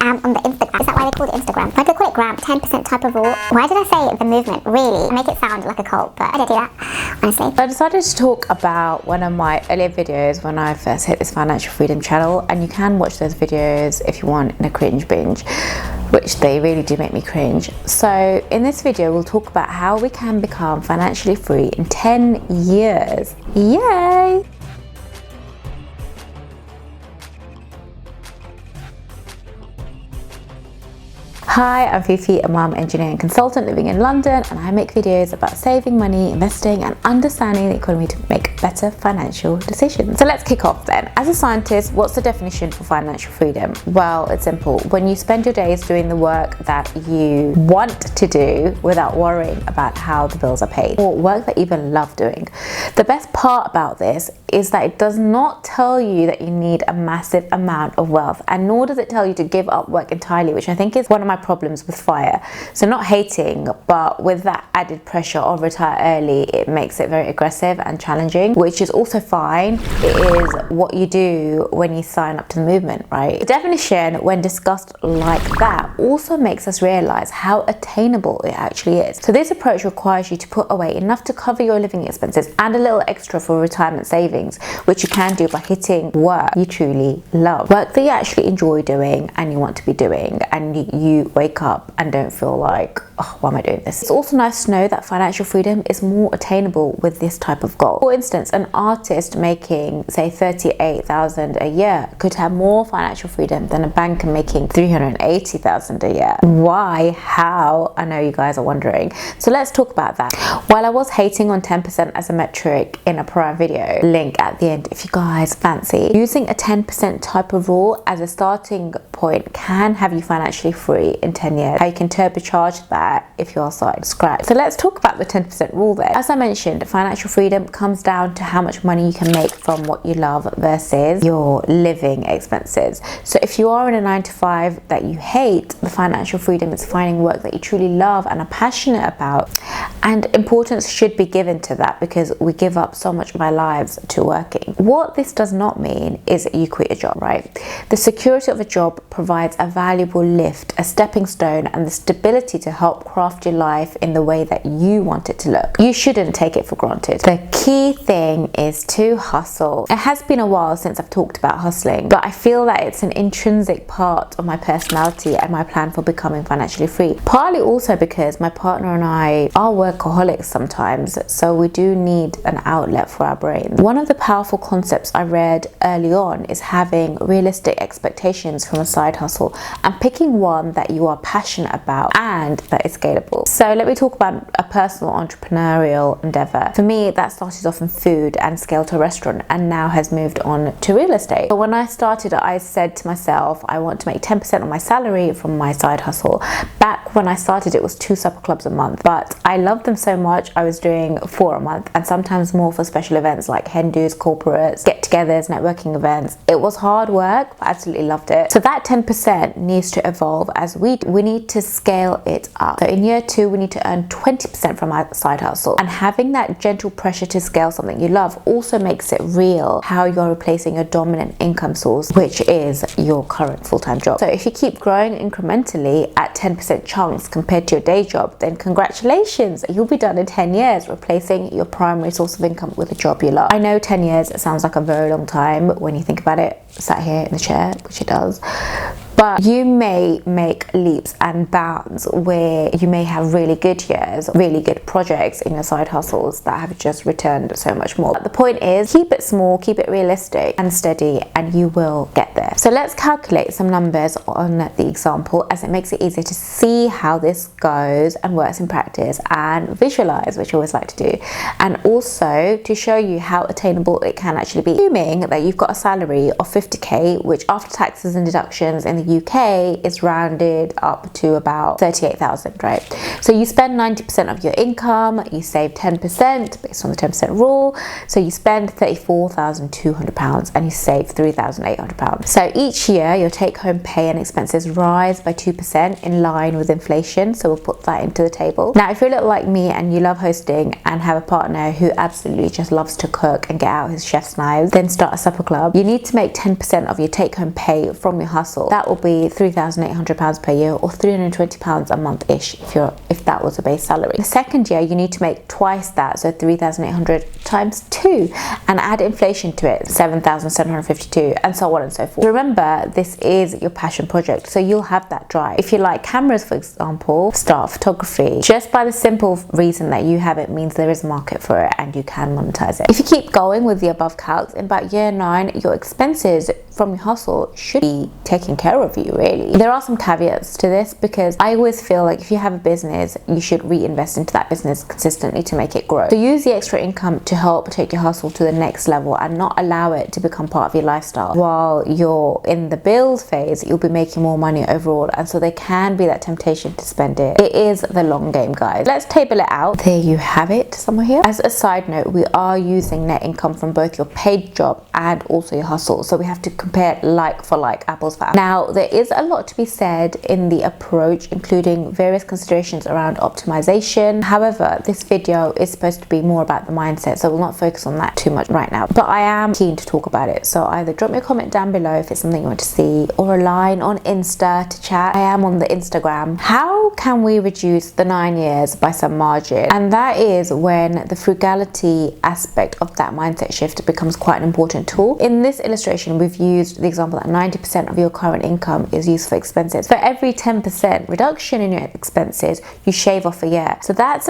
I am on the Instagram. Is that why they call it Instagram? If I could call it gram, 10% type of rule. Why did I say the movement? Really? I make it sound like a cult, but I did do that, honestly. I decided to talk about one of my earlier videos when I first hit this financial freedom channel, and you can watch those videos if you want in a cringe binge, which they really do make me cringe. So in this video, we'll talk about how we can become financially free in 10 years. Yay! Hi, I'm Fifi, a mum, engineer and consultant living in London, and I make videos about saving money, investing and understanding the economy to make better financial decisions. So let's kick off then. As a scientist, what's the definition for financial freedom? Well, it's simple. When you spend your days doing the work that you want to do without worrying about how the bills are paid, or work that you even love doing. The best part about this is that it does not tell you that you need a massive amount of wealth, and nor does it tell you to give up work entirely, which I think is one of my problems with FIRE. So not hating, but with that added pressure of retire early, it makes it very aggressive and challenging, which is also fine. It is what you do when you sign up to the movement, right? The definition, when discussed like that, also makes us realize how attainable it actually is. So this approach requires you to put away enough to cover your living expenses and a little extra for retirement savings, which you can do by hitting work you truly love, work that you actually enjoy doing and you want to be doing, and you wake up and don't feel like, oh, why am I doing this? It's also nice to know that financial freedom is more attainable with this type of goal. For instance, an artist making, say, 38,000 a year could have more financial freedom than a banker making 380,000 a year. Why? How? I know you guys are wondering. So let's talk about that. While I was hating on 10% as a metric in a prior video, link at the end if you guys fancy, using a 10% type of rule as a starting point can have you financially free in 10 years. How you can turbocharge that if you're starting from scratch. So let's talk about the 10% rule there. As I mentioned, financial freedom comes down to how much money you can make from what you love versus your living expenses. So if you are in a 9-to-5 that you hate, the financial freedom is finding work that you truly love and are passionate about, and importance should be given to that because we give up so much of our lives to working. What this does not mean is that you quit a job, right? The security of a job provides a valuable lift, a stepping stone, and the stability to help craft your life in the way that you want it to look. You shouldn't take it for granted. The key thing is to hustle. It has been a while since I've talked about hustling, but I feel that it's an intrinsic part of my personality and my plan for becoming financially free. Partly also because my partner and I are workaholics sometimes, so we do need an outlet for our brains. One of the powerful concepts I read early on is having realistic expectations from a side hustle and picking one that you are passionate about and that is scalable. So let me talk about a personal entrepreneurial endeavor. For me, that started off in food and scaled to a restaurant and now has moved on to real estate. So when I started, I said to myself, I want to make 10% of my salary from my side hustle. Back when I started, it was 2 supper clubs a month, but I loved them so much, I was doing 4 a month and sometimes more for special events like hen dos, corporates, get-togethers, networking events. It was hard work, but I absolutely loved it. So that 10% needs to evolve as we need to scale it up. So in year 2, we need to earn 20% from our side hustle, and having that gentle pressure to scale something you love also makes it real how you're replacing your dominant income source, which is your current full-time job. So if you keep growing incrementally at 10% chunks compared to your day job, then congratulations, you'll be done in 10 years replacing your primary source of income with a job you love. I know 10 years, it sounds like a very long time when you think about it, sat here in the chair, which it does. But you may make leaps and bounds where you may have really good years, really good projects in your side hustles that have just returned so much more. But the point is, keep it small, keep it realistic and steady, and you will get there. So let's calculate some numbers on the example, as it makes it easier to see how this goes and works in practice and visualize, which I always like to do, and also to show you how attainable it can actually be. Assuming that you've got a salary of 50k, which after taxes and deductions in the UK is rounded up to about 38,000, right? So you spend 90% of your income, you save 10% based on the 10% rule. So you spend £34,200 and you save £3,800. So each year your take-home pay and expenses rise by 2% in line with inflation. So we'll put that into the table. Now, if you're a little like me and you love hosting and have a partner who absolutely just loves to cook and get out his chef's knives, then start a supper club. You need to make 10% of your take-home pay from your hustle. That will be £3,800 per year, or £320 a month-ish if that was a base salary. The second year you need to make twice that, so 3,800 times 2, and add inflation to it, 7,752, and so on and so forth. Remember, this is your passion project, so you'll have that drive. If you like cameras, for example, start photography. Just by the simple reason that you have it means there is a market for it and you can monetize it. If you keep going with the above calcs, in about year 9 your expenses from your hustle should be taking care of you, really. There are some caveats to this, because I always feel like if you have a business, you should reinvest into that business consistently to make it grow. So use the extra income to help take your hustle to the next level and not allow it to become part of your lifestyle. While you're in the build phase, you'll be making more money overall, and so there can be that temptation to spend it. It is the long game, guys. Let's table it out. There you have it, somewhere here. As a side note, we are using net income from both your paid job and also your hustle, so we have to compare like for like, apples for apples. Now, there is a lot to be said in the approach, including various considerations around optimization. However, this video is supposed to be more about the mindset, so we'll not focus on that too much right now, but I am keen to talk about it. So either drop me a comment down below if it's something you want to see, or a line on Insta to chat. I am on the Instagram. How can we reduce the 9 years by some margin? And that is when the frugality aspect of that mindset shift becomes quite an important tool. In this illustration, we've used the example that 90% of your current income is used for expenses. For every 10% reduction in your expenses, you shave off a year. So that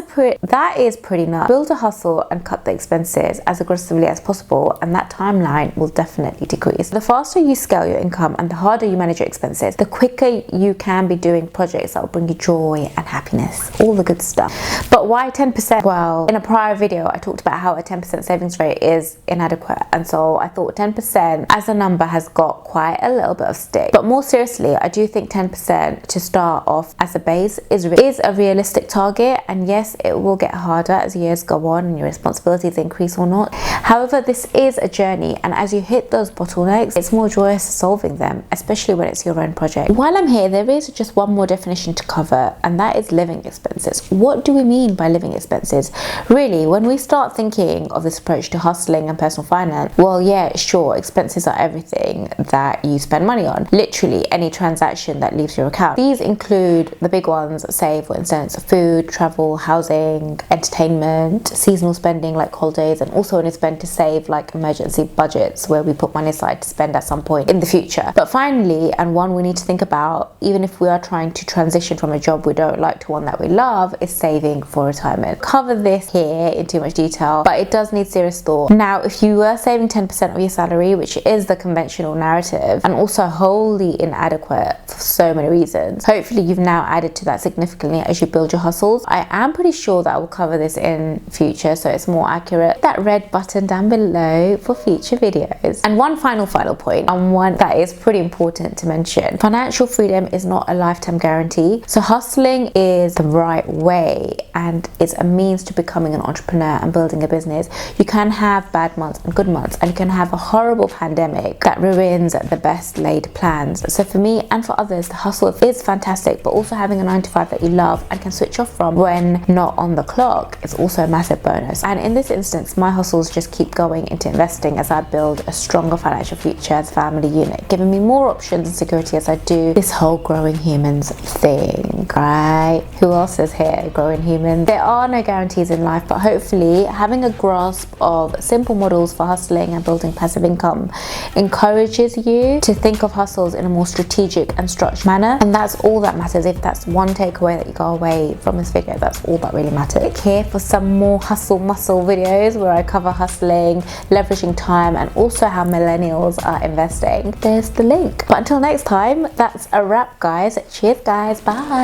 is pretty nuts. Build a hustle and cut the expenses as aggressively as possible, and that timeline will definitely decrease. The faster you scale your income and the harder you manage your expenses, the quicker you can be doing projects that will bring you joy and happiness, all the good stuff. But why 10%? Well, in a prior video I talked about how a 10% savings rate is inadequate, and so I thought 10% as a number has got quite a little bit of stick. But more seriously, I do think 10% to start off as a base is a realistic target, and yes, it will get harder as years go on and your responsibilities increase or not. However, this is a journey, and as you hit those bottlenecks, it's more joyous solving them, especially when it's your own project. While I'm here, there is just one more definition to cover, and that is living expenses. What do we mean by living expenses? Really, when we start thinking of this approach to hustling and personal finance, well, yeah, sure, expenses are everything that you spend money on. Literally any transaction that leaves your account. These include the big ones, say for instance food, travel, housing, entertainment, seasonal spending like holidays, and also when you spend to save like emergency budgets where we put money aside to spend at some point in the future. But finally, and one we need to think about even if we are trying to transition from a job we don't like to one that we love, is saving for retirement. Cover this here in too much detail, but it does need serious thought. Now, if you were saving 10% of your salary, which is the conventional narrative and also wholly inadequate for so many reasons, hopefully you've now added to that significantly as you build your hustles. I am pretty sure that I will cover this in future so it's more accurate. That red button down below for future videos. And one final point, and one that is pretty important to mention: financial freedom is not a lifetime guarantee. So hustling is the right way and it's a means to becoming an entrepreneur and building a business. You can have bad months and good months, and you can have a horrible pandemic that ruins the best laid plans. So for me and for others, the hustle is fantastic, but also having a 9 to 5 that you love and can switch off from when not on the clock is also a massive bonus. And in this instance, my hustles just keep going into investing as I build a stronger financial future as a family unit, giving me more options and security as I do this whole growing humans thing, right? Who else is here? Growing humans. There are no guarantees in life, but hopefully having a grasp of simple models for hustling and building passive income encourages you to think of hustles in a more strategic and structured manner. And that's all that matters. If that's one takeaway that you go away from this video, that's all that really matters. Click here for some more hustle muscle videos where I cover hustling, leveraging time, and also how millennials are investing. There's the link. But until next time, that's a wrap, guys. Cheers, guys. Bye.